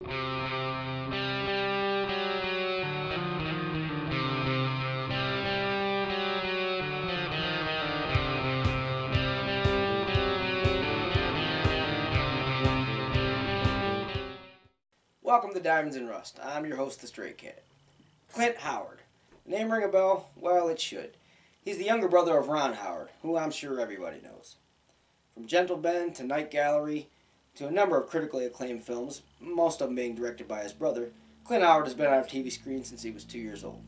Welcome to Diamonds and Rust. I'm your host, the Stray Cat. Clint Howard. Name ring a bell? Well, it should. He's the younger brother of Ron Howard, who I'm sure everybody knows. From Gentle Ben to Night Gallery to a number of critically acclaimed films, most of them being directed by his brother, Clint Howard has been on a TV screen since he was 2 years old.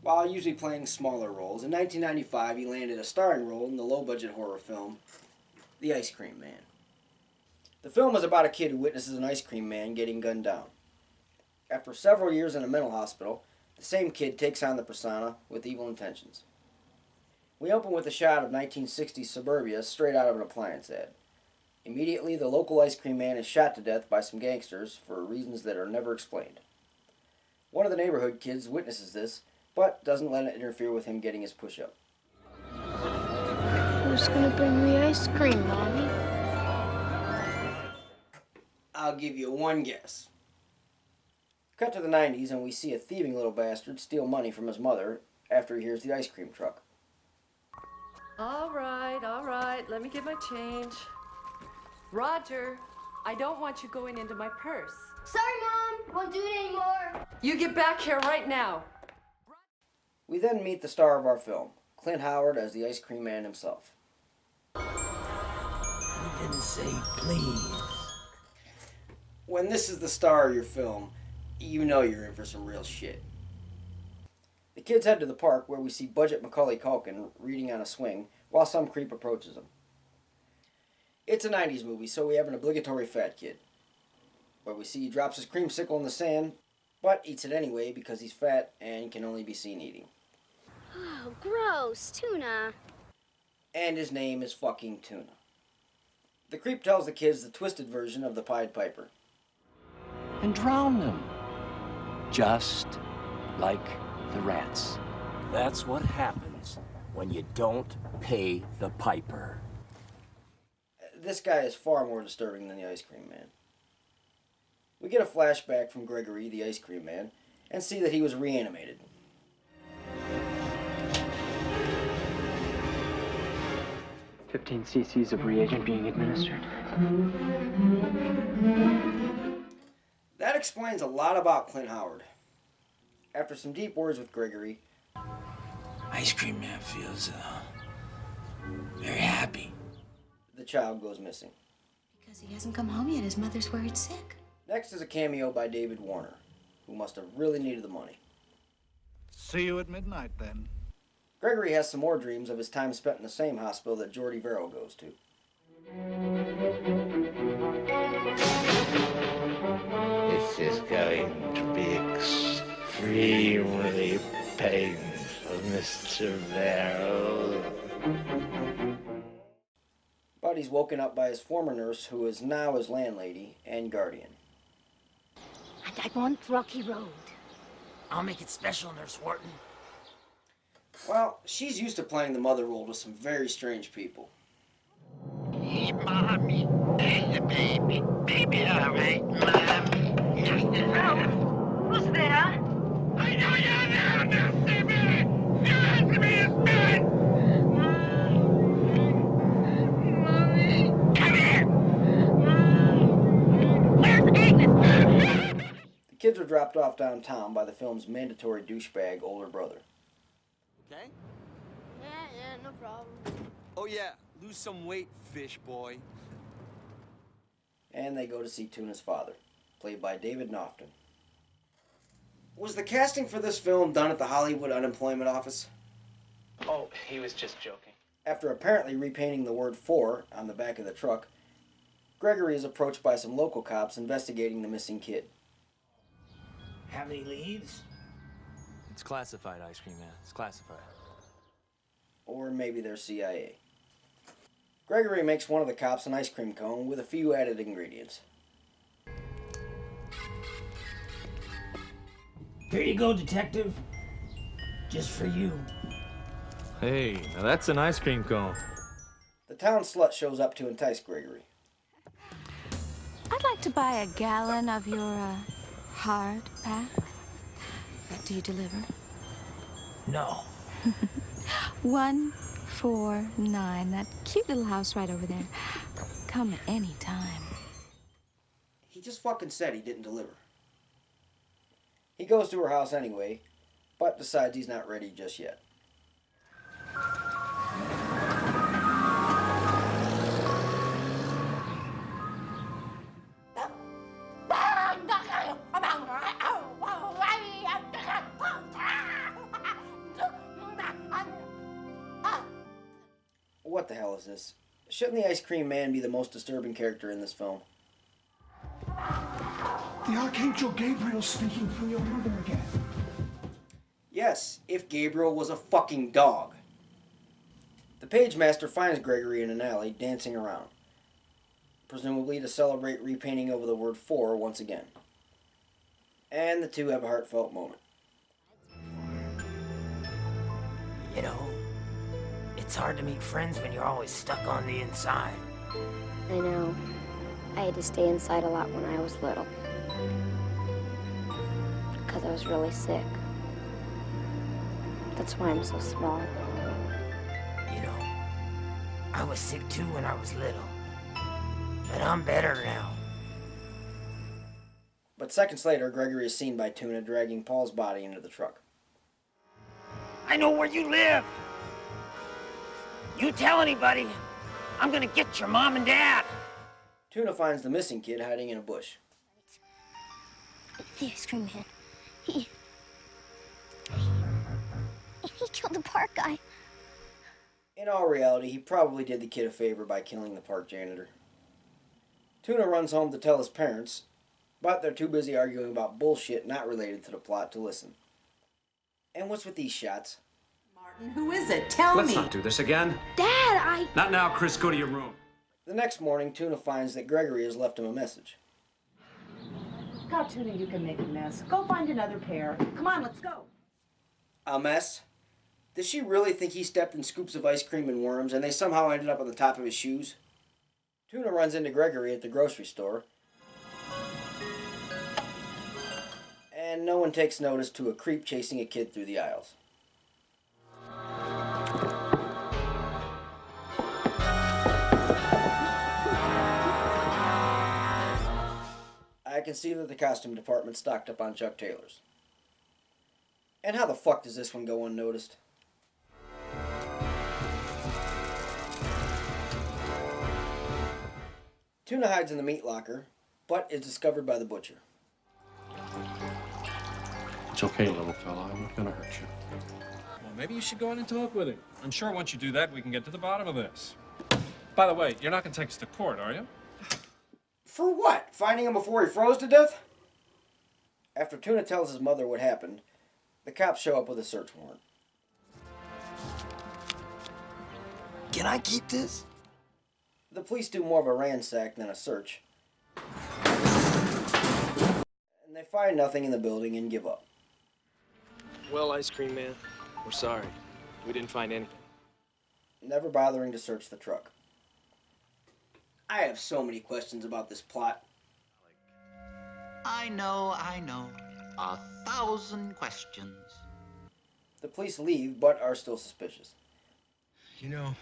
While usually playing smaller roles, in 1995 he landed a starring role in the low-budget horror film, The Ice Cream Man. The film is about a kid who witnesses an ice cream man getting gunned down. After several years in a mental hospital, the same kid takes on the persona with evil intentions. We open with a shot of 1960s suburbia straight out of an appliance ad. Immediately, the local ice cream man is shot to death by some gangsters for reasons that are never explained. One of the neighborhood kids witnesses this, but doesn't let it interfere with him getting his push-up. Who's gonna bring me ice cream, Mommy? I'll give you one guess. Cut to the 90s and we see a thieving little bastard steal money from his mother after he hears the ice cream truck. All right, let me get my change. Roger, I don't want you going into my purse. Sorry, Mom. Won't do it anymore. You get back here right now. We then meet the star of our film, Clint Howard as the ice cream man himself. You didn't say please. When this is the star of your film, you know you're in for some real shit. The kids head to the park where we see budget Macaulay Culkin reading on a swing while some creep approaches him. It's a 90s movie, so we have an obligatory fat kid, where we see he drops his creamsicle in the sand, but eats it anyway because he's fat and can only be seen eating. Oh, gross. Tuna. And his name is fucking Tuna. The creep tells the kids the twisted version of the Pied Piper. And drown them. Just like the rats. That's what happens when you don't pay the piper. This guy is far more disturbing than the ice cream man. We get a flashback from Gregory, the ice cream man, and see that he was reanimated. "15 cc's of reagent being administered." That explains a lot about Clint Howard. After some deep words with Gregory, Ice cream man feels very happy. the child goes missing. Because he hasn't come home yet. His mother's worried sick. Next is a cameo by David Warner, who must have really needed the money. See you at midnight, then. Gregory has some more dreams of his time spent in the same hospital that Jordy Verrill goes to. This is going to be extremely painful, Mr. Verrill. But he's woken up by his former nurse, who is now his landlady and guardian. And I want Rocky Road. I'll make it special, Nurse Wharton. Well, she's used to playing the mother role to some very strange people. Hey, Mommy. Hey, the baby. Baby, all right, Mommy. Who's there? I know you're there, Nasty Man. You have to be his man. Mommy. Come here. Where's Agnes? The kids were dropped off downtown by the film's mandatory douchebag older brother. Okay? Yeah, no problem. Oh yeah, lose some weight, fish boy. And they go to see Tuna's father, played by David Naughton. Was the casting for this film done at the Hollywood Unemployment Office? Oh, he was just joking. After apparently repainting the word "for" on the back of the truck, Gregory is approached by some local cops investigating the missing kid. Have any leads? It's classified, Ice Cream Man. It's classified. Or maybe they're CIA. Gregory makes one of the cops an ice cream cone with a few added ingredients. Here you go, detective. Just for you. Hey, now that's an ice cream cone. The town slut shows up to entice Gregory. I'd like to buy a gallon of your hard pack? Do you deliver? No. 149. That cute little house right over there. Come anytime. He just fucking said he didn't deliver. He goes to her house anyway, but decides he's not ready just yet. What the hell is this? Shouldn't the ice cream man be the most disturbing character in this film? The Archangel Gabriel speaking for your mother again. Yes, if Gabriel was a fucking dog. The page master finds Gregory in an alley dancing around, presumably to celebrate repainting over the word "for" once again. And the two have a heartfelt moment. You know, it's hard to meet friends when you're always stuck on the inside. I know. I had to stay inside a lot when I was little. Because I was really sick. That's why I'm so small. You know, I was sick too when I was little. But I'm better now. But seconds later, Gregory is seen by Tuna dragging Paul's body into the truck. I know where you live! You tell anybody, I'm gonna get your mom and dad! Tuna finds the missing kid hiding in a bush. The ice cream man. He killed the park guy. In all reality, he probably did the kid a favor by killing the park janitor. Tuna runs home to tell his parents, but they're too busy arguing about bullshit not related to the plot to listen. And what's with these shots? Martin, who is it? Tell me. Let's not do this again. Dad, Not now, Chris. Go to your room. The next morning, Tuna finds that Gregory has left him a message. God, Tuna, you can make a mess. Go find another pair. Come on, let's go. A mess? Does she really think he stepped in scoops of ice cream and worms and they somehow ended up on the top of his shoes? Tuna runs into Gregory at the grocery store, and no one takes notice to a creep chasing a kid through the aisles. I can see that the costume department stocked up on Chuck Taylors. And how the fuck does this one go unnoticed? Tuna hides in the meat locker, but is discovered by the butcher. It's okay, little fella. I'm not gonna hurt you. Well, maybe you should go in and talk with him. I'm sure once you do that, we can get to the bottom of this. By the way, you're not gonna take us to court, are you? For what? Finding him before he froze to death? After Tuna tells his mother what happened, the cops show up with a search warrant. Can I keep this? The police do more of a ransack than a search, and they find nothing in the building and give up. Well, Ice Cream Man, we're sorry. We didn't find anything. Never bothering to search the truck. I have so many questions about this plot. I know. 1,000 questions. The police leave, but are still suspicious. You know,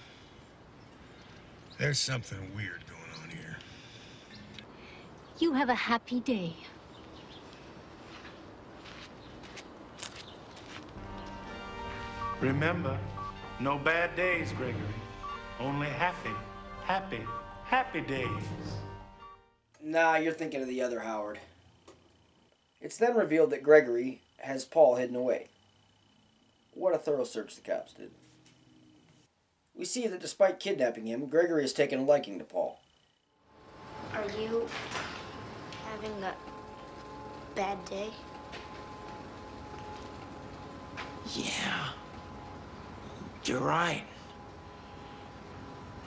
there's something weird going on here. You have a happy day. Remember, no bad days, Gregory. Only happy days. Nah, you're thinking of the other Howard. It's then revealed that Gregory has Paul hidden away. What a thorough search the cops did. We see that despite kidnapping him, Gregory has taken a liking to Paul. Are you having a bad day? Yeah. You're right.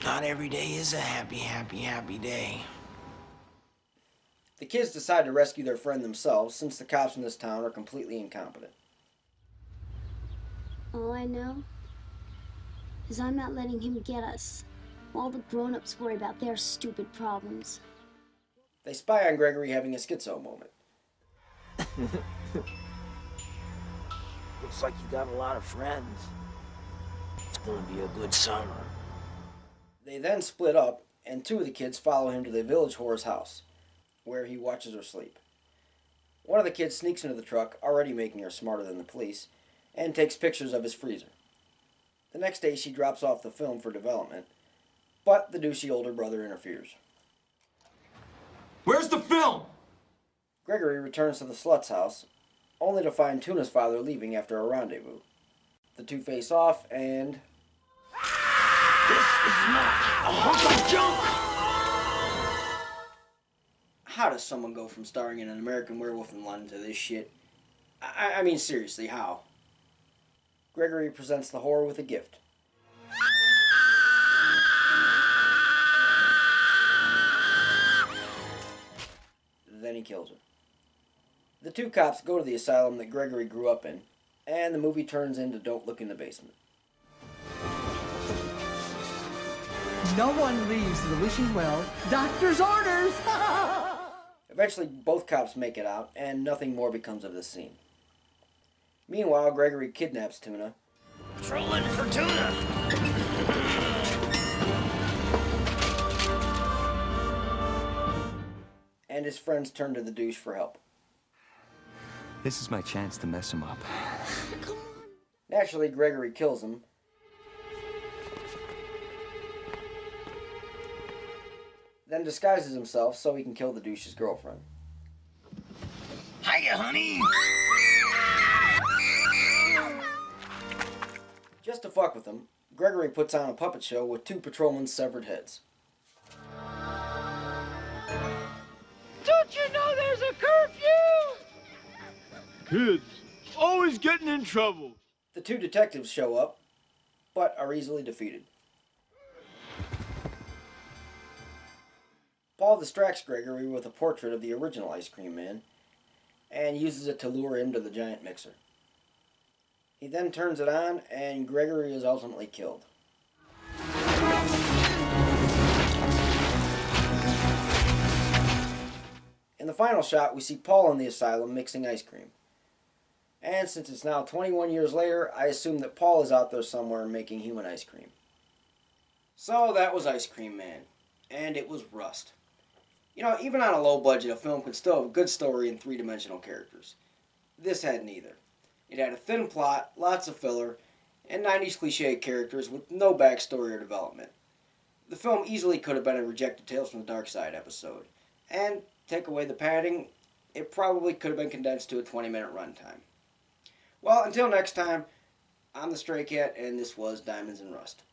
Not every day is a happy day. The kids decide to rescue their friend themselves, since the cops in this town are completely incompetent. All I know is I'm not letting him get us. All the grown-ups worry about their stupid problems. They spy on Gregory having a schizo moment. Looks like you got a lot of friends. It's gonna be a good summer. They then split up, and two of the kids follow him to the village whore's house, where he watches her sleep. One of the kids sneaks into the truck, already making her smarter than the police, and takes pictures of his freezer. The next day she drops off the film for development, but the douchey older brother interferes. Where's the film? Gregory returns to the slut's house, only to find Tuna's father leaving after a rendezvous. The two face off, and... This is not a hunk of junk! How does someone go from starring in An American Werewolf in London to this shit? I mean, seriously, how? Gregory presents the whore with a gift. Then he kills her. The two cops go to the asylum that Gregory grew up in, and the movie turns into Don't Look in the Basement. No one leaves the wishing well. Doctor's orders! Eventually, both cops make it out, and nothing more becomes of this scene. Meanwhile, Gregory kidnaps Tuna. Trolling for tuna! And his friends turn to the douche for help. This is my chance to mess him up. Naturally, Gregory kills him. Then disguises himself so he can kill the douche's girlfriend. Hiya, honey! Just to fuck with him, Gregory puts on a puppet show with two patrolmen's severed heads. Don't you know there's a curfew? Kids, always getting in trouble. The two detectives show up, but are easily defeated. Paul distracts Gregory with a portrait of the original Ice Cream Man, and uses it to lure him to the giant mixer. He then turns it on, and Gregory is ultimately killed. In the final shot, we see Paul in the asylum mixing ice cream. And since it's now 21 years later, I assume that Paul is out there somewhere making human ice cream. So that was Ice Cream Man, and it was Rust. You know, even on a low budget, a film could still have a good story and three-dimensional characters. This had neither. It had a thin plot, lots of filler, and 90s cliche characters with no backstory or development. The film easily could have been a rejected Tales from the Dark Side episode. And, take away the padding, it probably could have been condensed to a 20-minute runtime. Well, until next time, I'm the Stray Cat, and this was Diamonds and Rust.